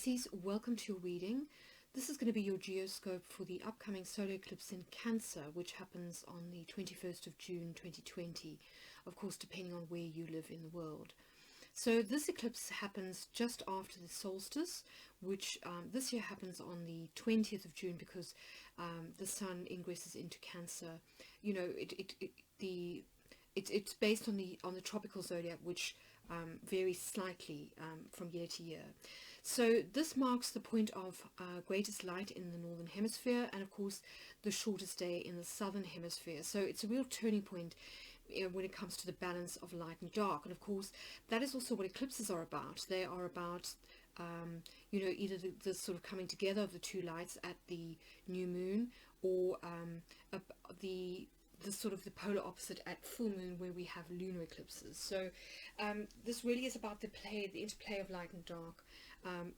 Pisces, welcome to your reading. This is going to be your geoscope for the upcoming solar eclipse in Cancer, which happens on the 21st of June 2020, of course depending on where you live in the world. So this eclipse happens just after the solstice, which this year happens on the 20th of June because the sun ingresses into Cancer. You know, it's based on the tropical zodiac, which varies slightly from year to year. So this marks the point of greatest light in the northern hemisphere, and of course the shortest day in the southern hemisphere. So it's a real turning point when it comes to the balance of light and dark. And of course that is also what eclipses are about. They are about you know, either the sort of coming together of the two lights at the new moon, or the sort of the polar opposite at full moon, where we have lunar eclipses. So this really is about the interplay of light and dark.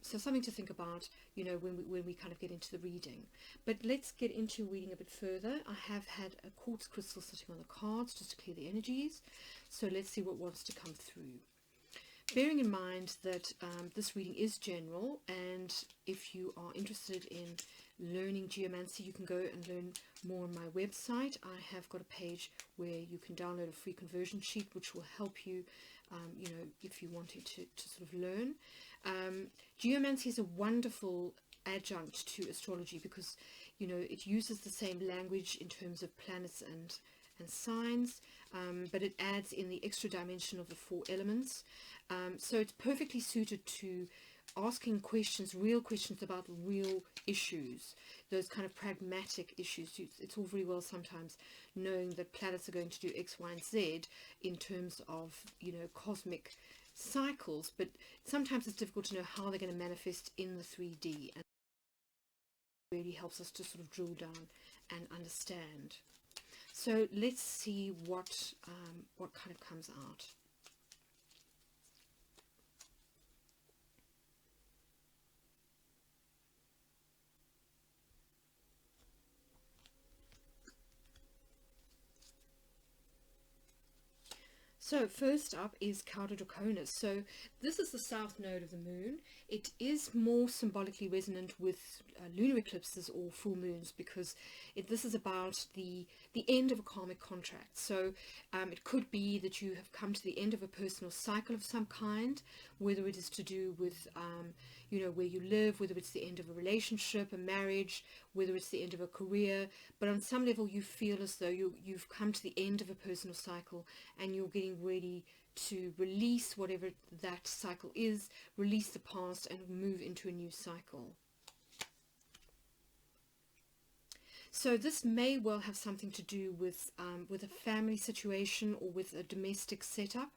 So something to think about, you know, when we kind of get into the reading. But let's get into reading a bit further. I have had a quartz crystal sitting on the cards just to clear the energies. So let's see what wants to come through. Bearing in mind that this reading is general, and if you are interested in learning geomancy, you can go and learn more on my website. I have got a page where you can download a free conversion sheet which will help you, you know, if you wanted to sort of learn. Geomancy is a wonderful adjunct to astrology because, you know, it uses the same language in terms of planets and signs, but it adds in the extra dimension of the four elements. So it's perfectly suited to asking questions, real questions about real issues, those kind of pragmatic issues. It's all very well sometimes knowing that planets are going to do X, Y, and Z in terms of, you know, cosmic cycles, but sometimes it's difficult to know how they're going to manifest in the 3D, and it really helps us to sort of drill down and understand. So let's see what kind of comes out. So first up is Cauda Draconis. So this is the south node of the moon. It is more symbolically resonant with lunar eclipses or full moons because this is about the end of a karmic contract. So it could be that you have come to the end of a personal cycle of some kind, whether it is to do with you know, where you live, whether it's the end of a relationship, a marriage, whether it's the end of a career. But on some level you feel as though you've come to the end of a personal cycle and you're getting ready to release whatever that cycle is, release the past and move into a new cycle. So this may well have something to do with a family situation or with a domestic setup,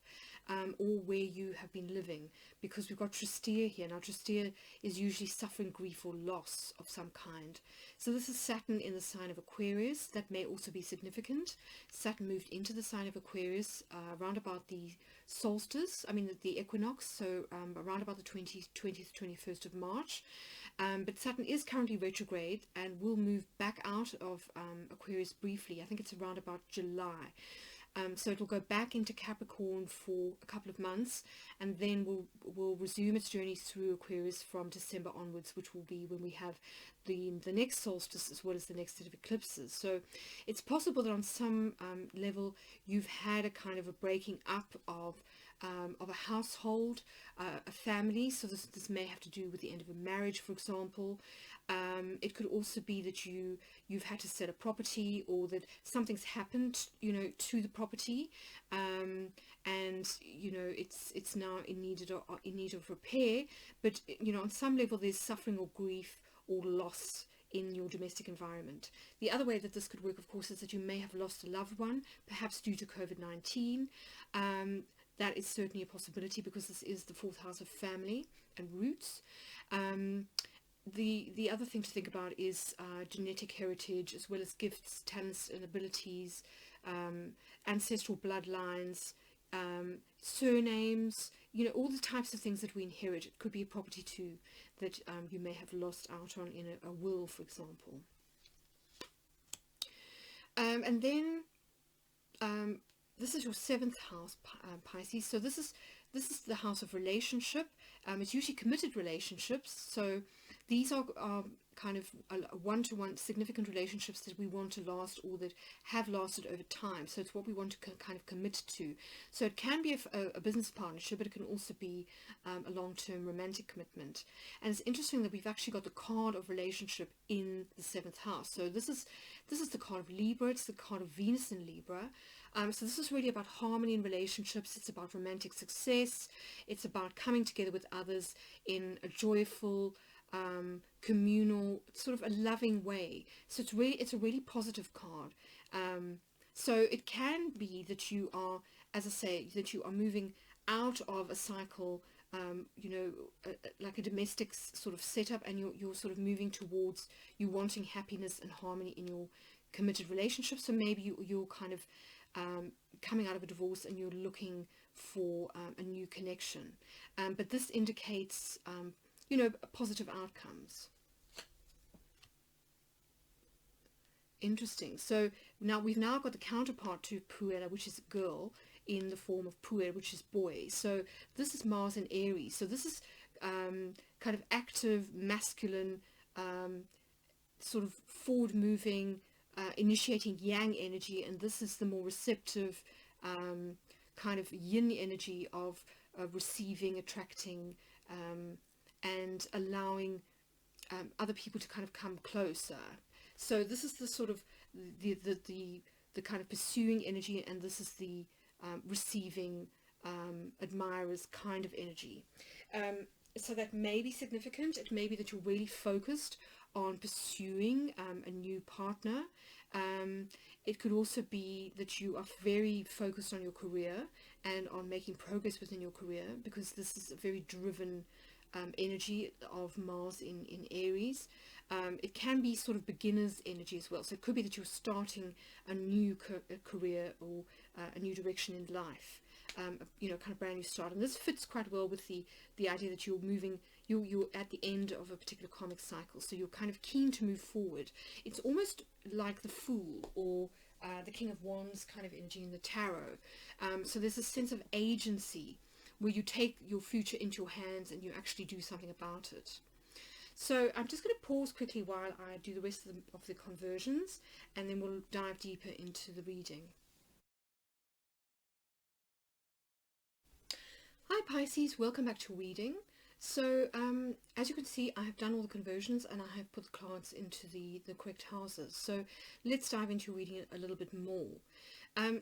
or where you have been living, because we've got Tristia here. Now Tristia is usually suffering grief or loss of some kind. So this is Saturn in the sign of Aquarius. That may also be significant. Saturn moved into the sign of Aquarius around about the solstice, the equinox, so around about the 20th, 21st of March. But Saturn is currently retrograde and will move back out of Aquarius briefly. I think it's around about July. So it will go back into Capricorn for a couple of months, and then will resume its journey through Aquarius from December onwards, which will be when we have the next solstice as well as the next set of eclipses. So it's possible that on some level you've had a kind of a breaking up of a household, a family. So this may have to do with the end of a marriage, for example. It could also be that you've had to sell a property, or that something's happened, you know, to the property, and you know it's now in need of repair. But you know, on some level there's suffering or grief or loss in your domestic environment. The other way that this could work, of course, is that you may have lost a loved one, perhaps due to COVID-19. That is certainly a possibility because this is the fourth house of family and roots. The other thing to think about is genetic heritage, as well as gifts, talents and abilities, ancestral bloodlines, surnames, you know, all the types of things that we inherit. It could be a property too that you may have lost out on in a will, for example. And then this is your seventh house, Pisces. So this is this is the house of relationship. It's usually committed relationships. So these are kind of one-to-one significant relationships that we want to last, or that have lasted over time. So it's what we want to kind of commit to. So it can be a business partnership, but it can also be a long-term romantic commitment. And it's interesting that we've actually got the card of relationship in the 7th house. So this is the card of Libra. It's the card of Venus in Libra. So this is really about harmony in relationships. It's about romantic success. It's about coming together with others in a joyful, communal, sort of a loving way. So it's a really positive card. So it can be that you are, as I say, that you are moving out of a cycle, like a domestic sort of setup, and you're sort of moving towards you wanting happiness and harmony in your committed relationship. So maybe you're kind of coming out of a divorce and you're looking for a new connection. But this indicates positive outcomes. Interesting. So now we've got the counterpart to Puella, which is girl, in the form of Puer, which is boy. So this is Mars in Aries. So this is kind of active, masculine, sort of forward-moving, initiating yang energy, and this is the more receptive, kind of yin energy of receiving, attracting, and allowing other people to kind of come closer. So this is the sort of the kind of pursuing energy, and this is the receiving, admirers kind of energy. So that may be significant. It may be that you're really focused on pursuing a new partner. It could also be that you are very focused on your career and on making progress within your career, because this is a very driven energy of Mars in Aries. It can be sort of beginner's energy as well. So it could be that you're starting a new career, or a new direction in life, kind of brand new start. And this fits quite well with the idea that you're moving, you're at the end of a particular karmic cycle. So you're kind of keen to move forward. It's almost like the Fool, or the King of Wands kind of energy in the tarot. So there's a sense of agency where you take your future into your hands and you actually do something about it. So I'm just going to pause quickly while I do the rest of the conversions, and then we'll dive deeper into the reading. Hi Pisces, welcome back to reading. So as you can see, I have done all the conversions and I have put the cards into the correct houses. So let's dive into reading it a little bit more.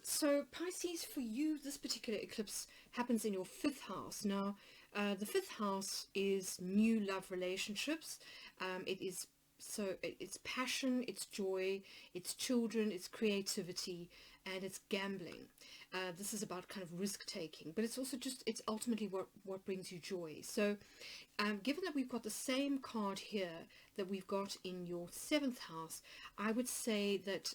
So Pisces, for you, this particular eclipse happens in your 5th house. Now, the 5th house is new love relationships. It's passion, it's joy, it's children, it's creativity, and it's gambling. This is about kind of risk taking, but it's also it's ultimately what brings you joy. So given that we've got the same card here that we've got in your 7th house, I would say that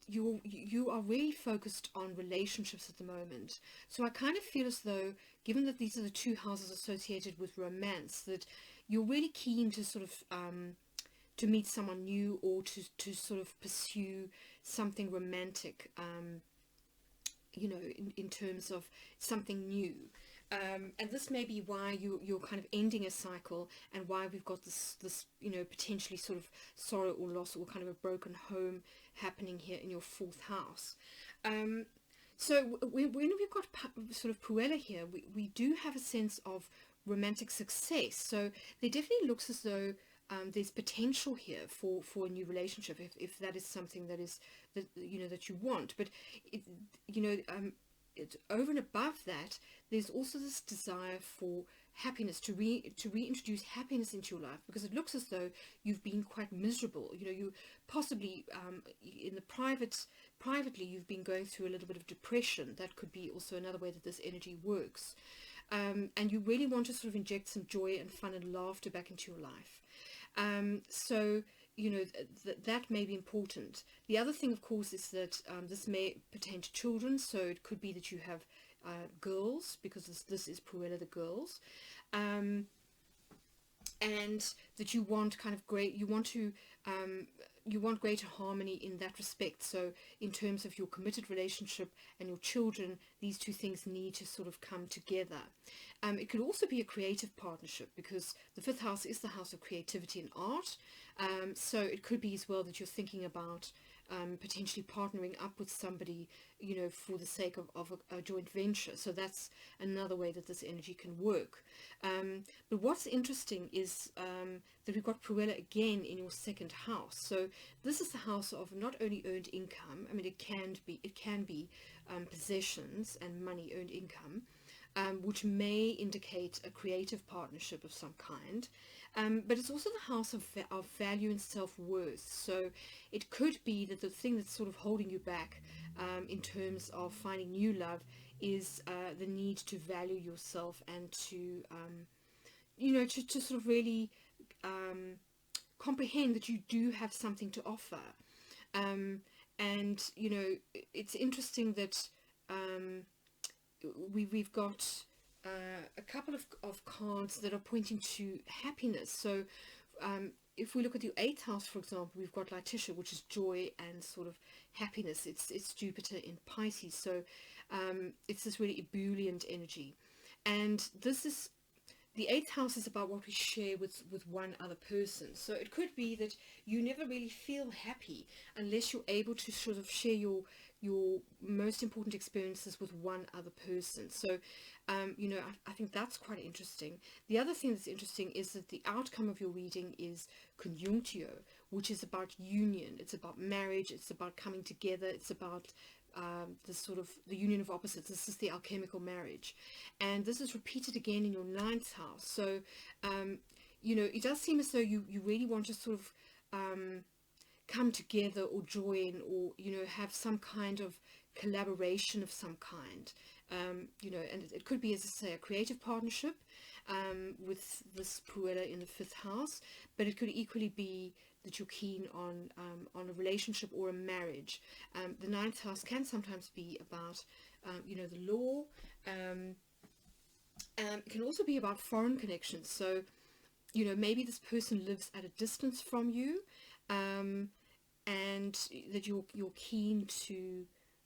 you are really focused on relationships at the moment. So I kind of feel as though, given that these are the 2 houses associated with romance, that you're really keen to sort of to meet someone new, or to sort of pursue something romantic, in terms of something new. And this may be why you're kind of ending a cycle, and why we've got this potentially sort of sorrow or loss, or kind of a broken home happening here in your 4th house. So when we've got sort of Puella here, we do have a sense of romantic success. So there definitely looks as though there's potential here for a new relationship, if that is something that you want. But over and above that, there's also this desire for happiness, to reintroduce happiness into your life, because it looks as though you've been quite miserable. You possibly in the privately you've been going through a little bit of depression. That could be also another way that this energy works. And you really want to sort of inject some joy and fun and laughter back into your life. So that may be important. The other thing, of course, is that this may pertain to children. So it could be that you have girls, because this is Puella, the girls, and that you want to you want greater harmony in that respect. So in terms of your committed relationship and your children, these two things need to sort of come together. It could also be a creative partnership, because the fifth house is the house of creativity and art. So it could be as well that you're thinking about potentially partnering up with somebody, for the sake of a joint venture. So that's another way that this energy can work. But what's interesting is that we've got Cruella again in your second house. So this is the house of not only earned income. I mean, it can be possessions and money, earned income, which may indicate a creative partnership of some kind. But it's also the house of value and self-worth. So it could be that the thing that's sort of holding you back in terms of finding new love is the need to value yourself and to, to sort of really comprehend that you do have something to offer. And, it's interesting that we've got a couple of cards that are pointing to happiness. So if we look at your 8th house, for example, we've got Letitia, which is joy and sort of happiness. It's Jupiter in Pisces, so it's this really ebullient energy. And this is, the 8th house is about what we share with one other person. So it could be that you never really feel happy unless you're able to sort of share your most important experiences with one other person. So I think that's quite interesting. The other thing that's interesting is that the outcome of your reading is conjunctio, which is about union. It's about marriage. It's about coming together. It's about the union of opposites. This is the alchemical marriage, and this is repeated again in your 9th house. So it does seem as though you really want to sort of come together or join, or have some kind of collaboration of some kind. And it could be, as I say, a creative partnership with this Cruella in the 5th house, but it could equally be that you're keen on a relationship or a marriage. The 9th house can sometimes be about the law. It can also be about foreign connections. So maybe this person lives at a distance from you, and that you're keen to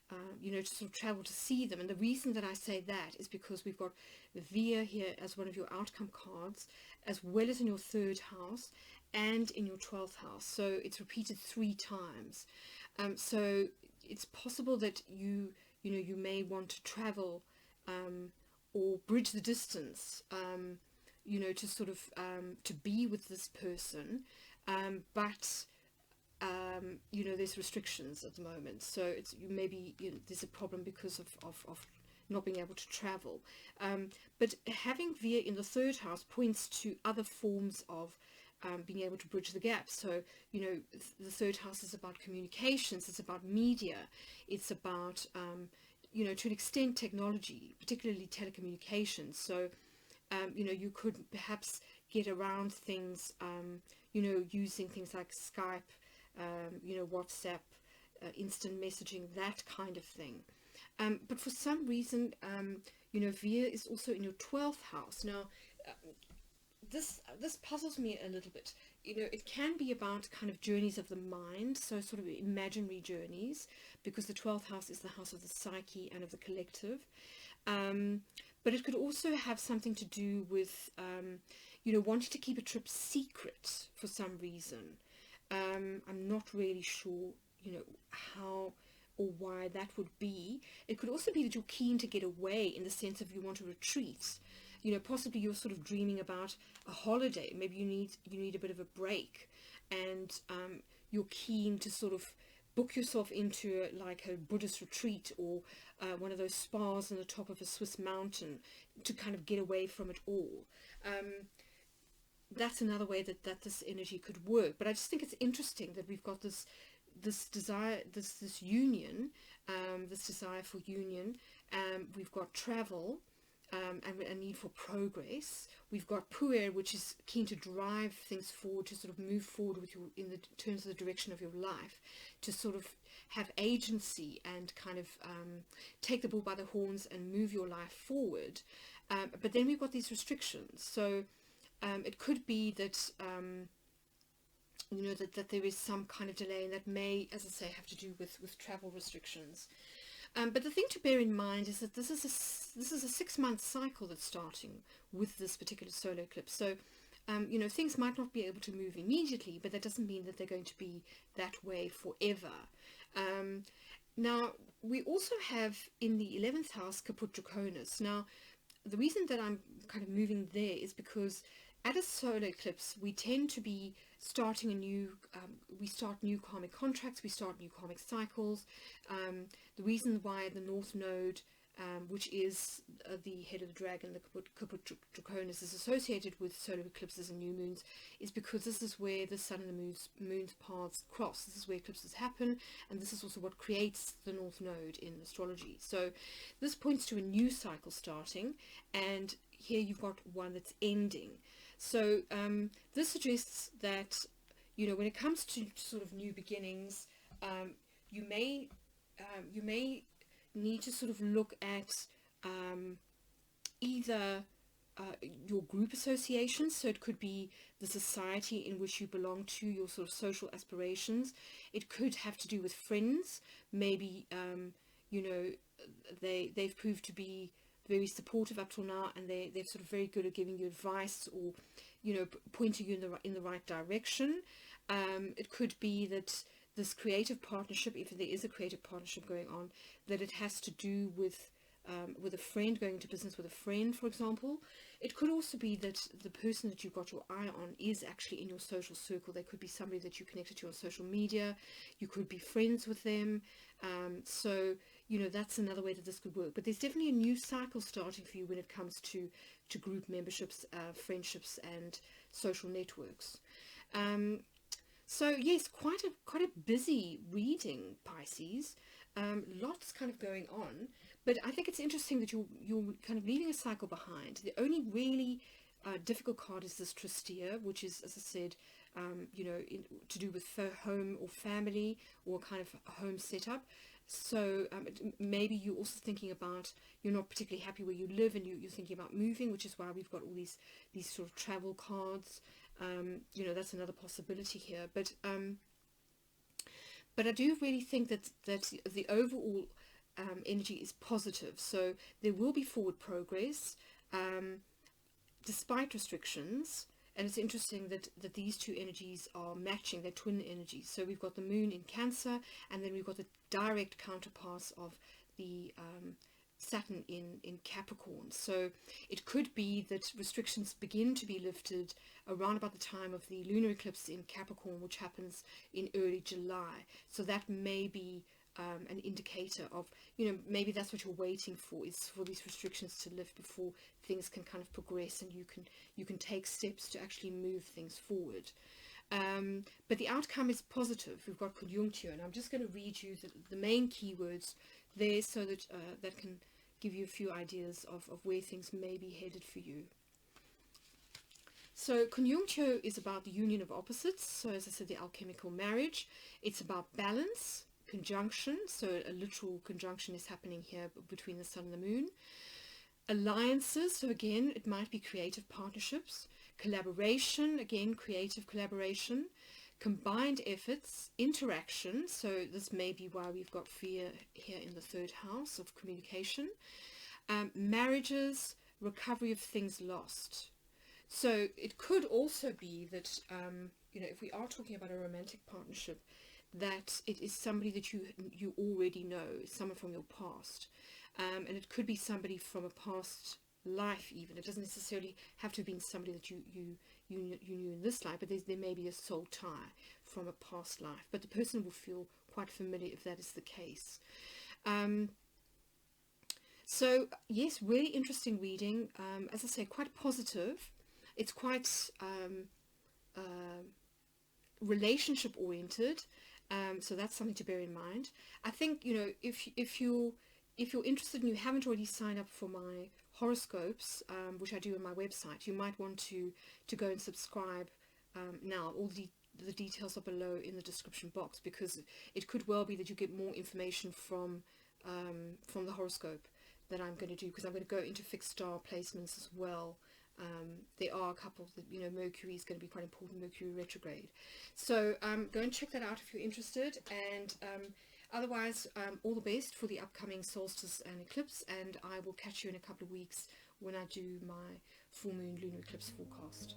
to sort of travel to see them. And the reason that I say that is because we've got the Via here as one of your outcome cards, as well as in your 3rd house and in your 12th house. So it's repeated 3 times. So it's possible that you may want to travel or bridge the distance, to sort of to be with this person, but there's restrictions at the moment. So it's maybe there's a problem because of not being able to travel. But having Via in the 3rd house points to other forms of being able to bridge the gap. So the 3rd house is about communications. It's about media. It's about to an extent technology, particularly telecommunications. So you could perhaps get around things using things like Skype, WhatsApp, instant messaging, that kind of thing. But for some reason, Via is also in your 12th house. Now, this puzzles me a little bit. It can be about kind of journeys of the mind, so sort of imaginary journeys, because the 12th house is the house of the psyche and of the collective. But it could also have something to do with, wanting to keep a trip secret for some reason. I'm not really sure, how or why that would be. It could also be that you're keen to get away, in the sense of you want to retreat. Possibly you're sort of dreaming about a holiday. Maybe you need a bit of a break, and you're keen to sort of book yourself into like a Buddhist retreat, or one of those spas on the top of a Swiss mountain, to kind of get away from it all. That's another way that this energy could work. But I just think it's interesting that we've got this desire, this union, this desire for union. We've got travel, and a need for progress. We've got Puer, which is keen to drive things forward, to sort of move forward with you in the terms of the direction of your life, to sort of have agency and kind of take the bull by the horns and move your life forward. But then we've got these restrictions. So it could be that you know, that there is some kind of delay, and that may, as I say, have to do with travel restrictions. But the thing to bear in mind is that this is a 6-month cycle that's starting with this particular solar eclipse. So, you know, things might not be able to move immediately, but that doesn't mean that they're going to be that way forever. Now, we also have in the 11th house Caput Draconis. Now, the reason that I'm kind of moving there is because at a solar eclipse, we tend to be starting a new, we start new karmic contracts, we start new karmic cycles. The reason why the North Node, which is the head of the dragon, the Caput Draconis, is associated with solar eclipses and new moons, is because this is where the sun and the moon's paths cross. This is where eclipses happen, and this is also what creates the North Node in astrology. So this points to a new cycle starting, and here you've got one that's ending. So this suggests that, you know, when it comes to sort of new beginnings, you may need to sort of look at either your group associations. So it could be the society in which you belong to, your sort of social aspirations. It could have to do with friends. Maybe you know, they've proved to be very supportive up till now, and they're sort of very good at giving you advice, or, you know, pointing you in the right direction. It could be that this creative partnership, if there is a creative partnership going on, that it has to do with a friend, going into business with a friend, for example. It could also be that the person that you've got your eye on is actually in your social circle. They could be somebody that you connected to on social media. You could be friends with them. So, you know, that's another way that this could work. But there's definitely a new cycle starting for you when it comes to group memberships, friendships, and social networks. So yes, quite a busy reading, Pisces. Lots kind of going on, but I think it's interesting that you're kind of leaving a cycle behind. The only really difficult card is this Tristia, which is, as I said, you know, to do with home or family, or kind of a home setup. So maybe you're also thinking about, you're not particularly happy where you live, and you're thinking about moving, which is why we've got all these sort of travel cards. You know, that's another possibility here. But I do really think that the overall energy is positive. So there will be forward progress despite restrictions. And it's interesting that these two energies are matching, they're twin energies. So we've got the moon in Cancer, and then we've got the direct counterparts of the Saturn in Capricorn. So it could be that restrictions begin to be lifted around about the time of the lunar eclipse in Capricorn, which happens in early July. So that may be an indicator of, you know, maybe that's what you're waiting for, is for these restrictions to lift before things can kind of progress, and you can take steps to actually move things forward. But the outcome is positive. We've got conjunctio, and I'm just going to read you the main keywords there, so that that can give you a few ideas of where things may be headed for you. So conjunctio is about the union of opposites. So as I said, the alchemical marriage. It's about balance, conjunction. So a literal conjunction is happening here between the sun and the moon. Alliances. So again, it might be creative partnerships. Collaboration. Again, creative collaboration. Combined efforts, interaction. So this may be why we've got fear here in the 3rd house of communication. Marriages, recovery of things lost. So it could also be that, you know, if we are talking about a romantic partnership, that it is somebody that you already know, someone from your past. And it could be somebody from a past life even. It doesn't necessarily have to have been somebody that you knew in this life, but there may be a soul tie from a past life. But the person will feel quite familiar if that is the case. So yes, really interesting reading. As I say, quite positive. It's quite relationship oriented. So that's something to bear in mind. I think, you know, if you're interested and you haven't already signed up for my horoscopes, which I do on my website, you might want to go and subscribe now. All the details are below in the description box, because it could well be that you get more information from the horoscope that I'm going to do, because I'm going to go into fixed star placements as well there are a couple that, you know, Mercury is going to be quite important, Mercury retrograde. So go and check that out if you're interested. And otherwise, all the best for the upcoming solstice and eclipse. And I will catch you in a couple of weeks when I do my full moon lunar eclipse forecast.